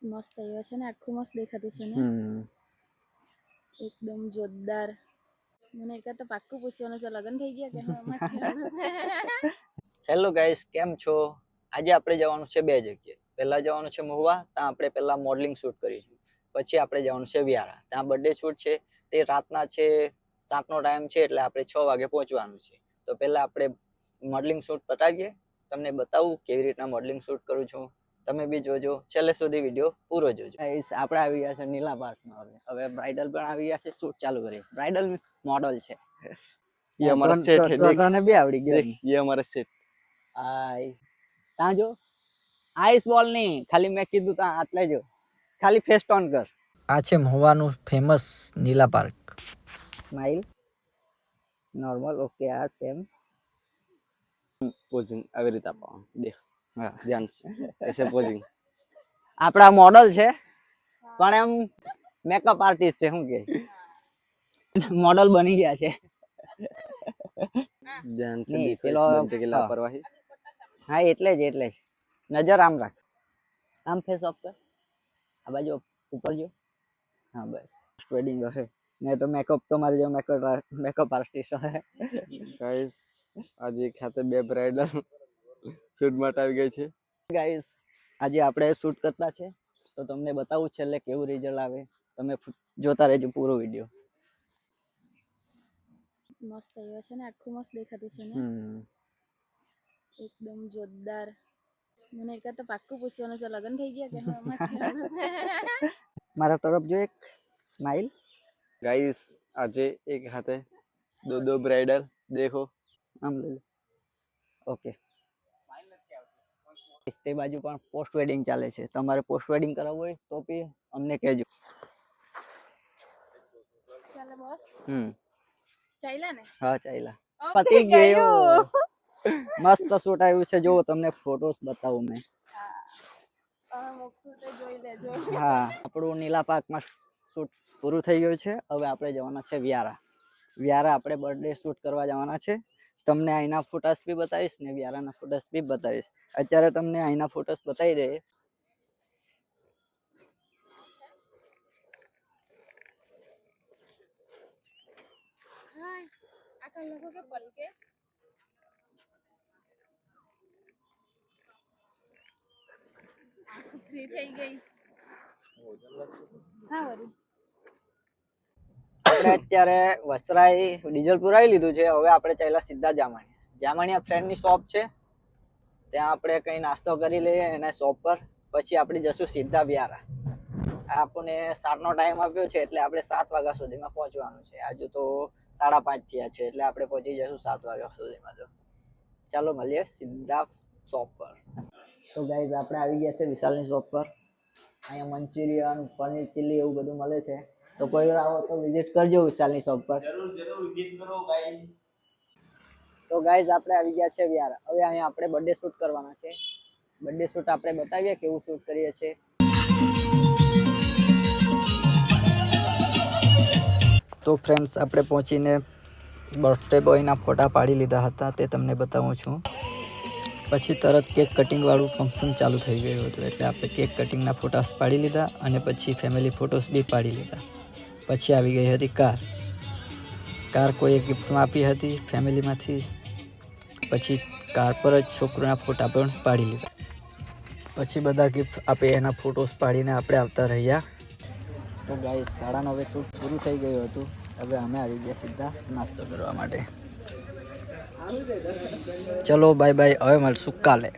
મસ્ત આવ્યો છે ને, આખું મસ્ત દેખાતું છે ને, એકદમ જોરદાર. મને એક તો પાક્કું પૂછવાનું છે, લગન થઈ ગયા કે એમાં જ કહેવાનું છે. હેલો ગાઈસ, કેમ છો? આજે આપણે જવાનું છે બે જગ્યાએ. પહેલા જવાનું છે મહુવા, ત્યાં આપણે પહેલા મોડલિંગ શૂટ કરીશું. પછી આપણે જવાનું છે વ્યારા, ત્યાં બર્થડે શૂટ છે. તે રાતના છે, 7નો ટાઈમ છે, એટલે આપણે 6 વાગે પહોંચવાનું છે. તો પહેલા આપણે મોડલિંગ શૂટ પતાવીએ. તમને બતાવું કેવી રીતના મોડલિંગ શૂટ કરું છું. તમે બી જોજો, છેલ્લે સુધી વિડીયો પૂરો જોજો. આપણે આવી ગયા છે નીલા પાર્કમાં. હવે બ્રાઇડલ પણ આવી ગયા છે, શૂટ ચાલુ કરીએ. બ્રાઇડલ મીન્સ મોડલ છે. ये हमारा सेट है, तने भी आवड़ी गयो। ये हमारा सेट आई ता जो आइस बॉल नहीं, खाली मैं कीधु ता आटले जो खाली फेस टोन कर। आ छे महुवानु famous Neela park. Smile normal okay. आ सेम पोजिंग આવી રીતે આપો દેખ। હા ધ્યાન से ऐसे पोजिंग આપડા મોડલ છે પણ એમ મેકઅપ આર્ટિસ્ટ છે હું કે મોડલ બની ગયા છે। ધ્યાન से देखो इस बंदे की लापरवाही। हाँ એટલે જ નજર આમ રાખ, આમ ફેસ ઓફ કર, આ બાજુ ઉપર જો। हाँ बस वेडिंग है, नहीं तो मेकअप तो मारे जो मेकअप आर्टिस्ट है। गाइस आज एक हाथे બે બ્રાઇડલ શૂટ માટે આવી ગઈ છે। ગાઈસ આજે આપણે શૂટ કરતા છે, તો તમને બતાવું છેલ્લે કેવું રિઝલ્ટ આવે, તમે જોતા રહેજો પૂરો વિડિયો। મસ્ત આવ્યો છે ને, આખું મસ્ત દેખાતું છે ને, એકદમ જોરદાર। મને એક તો પાક્કું પૂછવાનું છે, લગન થઈ ગયા કે એમાં જ કહેવાનું છે। મારા તરફ જો એક સ્માइल। गाइस આજે એક હાથે દો બ્રાઇડલ देखो આમ લે ઓકે। તે બાજુ પણ પોસ્ટ વેડિંગ ચાલે છે, તમારે પોસ્ટ વેડિંગ કરાવવું હોય તો બી અમને કહેજો। ચાલે બોસ। ચાઈલા ને? હા ચાઈલા, પતી ગયો। મસ્ત શૂટ આવ્યું છે, જો તમને ફોટોસ બતાવું મેં। હા આપણું નીલા પાર્કમાં શૂટ પૂરું થઈ ગયું છે। હવે આપણે જવાના છે વ્યારા। વ્યારા આપણે બર્થડે શૂટ કરવા જવાના છે। તમને અહીંના ફોટોસ બી બતાવીશ ને વ્યારાના ફોટોસ બી બતાવીશ। અત્યારે તમને અહીંના ફોટોસ બતાવી દઈએ। હાય આ કલ લોકો કે પલકે આખું ફ્રી થઈ ગઈ। હા વરી આપણે અત્યારે વસરાઈ ડીઝલ પુરાવી લીધું છે। હવે આપણે ચાલ્યા સીધા જામણિયા ફ્રેન્ડની શોપ છે, ત્યાં આપણે કઈ નાસ્તો કરી લઈએ એના શોપ પર, પછી આપણે જશું સીધા વ્યારા। આપણને 7નો ટાઈમ આપ્યો છે, એટલે આપણે 7 વાગ્યા સુધીમાં પહોંચવાનું છે। આજુ તો 5:30 થયા છે, એટલે આપણે પહોંચી જશું 7 વાગ્યા સુધીમાં। તો ચાલો મળીએ સીધા શોપ પર। તો ગાઈઝ આપણે આવી ગયા છે વિશાલની શોપ પર। અહીંયા મંચુરિયન, પનીર ચીલી એવું બધું મળે છે, તો કોઈ વાર આવો તો વિઝિટ કરજો વિશાલની શોપ પર। જરૂર વિઝિટ કરો ગાઈઝ। તો ગાઈઝ આપણે આવી ગયા છે વ્યારા। હવે અહીંયા આપણે બર્થડે શૂટ કરવાના છે। બર્થડે શૂટ આપણે બતાવીએ કેવું શૂટ કરીએ છીએ। તો ફ્રેન્ડ્સ આપણે પહોંચીને બર્થડે બોયના ફોટા પાડી લીધા હતા, તે તમને બતાવું છું। પછી તરત કેક કટિંગ વાળું ફંક્શન ચાલુ થઈ ગયું હતું, એટલે આપણે કેક કટિંગના ફોટાસ પાડી લીધા અને પછી ફેમિલી ફોટોસ બી પાડી લીધા। પછી આવી ગઈ હતી કાર કોઈએ ગિફ્ટમાં આપી હતી ફેમિલીમાંથી। પછી કાર પર જ છોકરાના ફોટા પણ પાડી લીધા। પછી બધા ગિફ્ટ આપે એના ફોટોસ પાડીને આપણે આવતા રહ્યા। તો ગાઈસ 9:30 શૂટ પૂરું થઈ ગયું હતું। હવે અમે આવી ગયા સીધા નાસ્તો કરવા માટે। ચલો બાય બાય, હવે મળશું કાલે।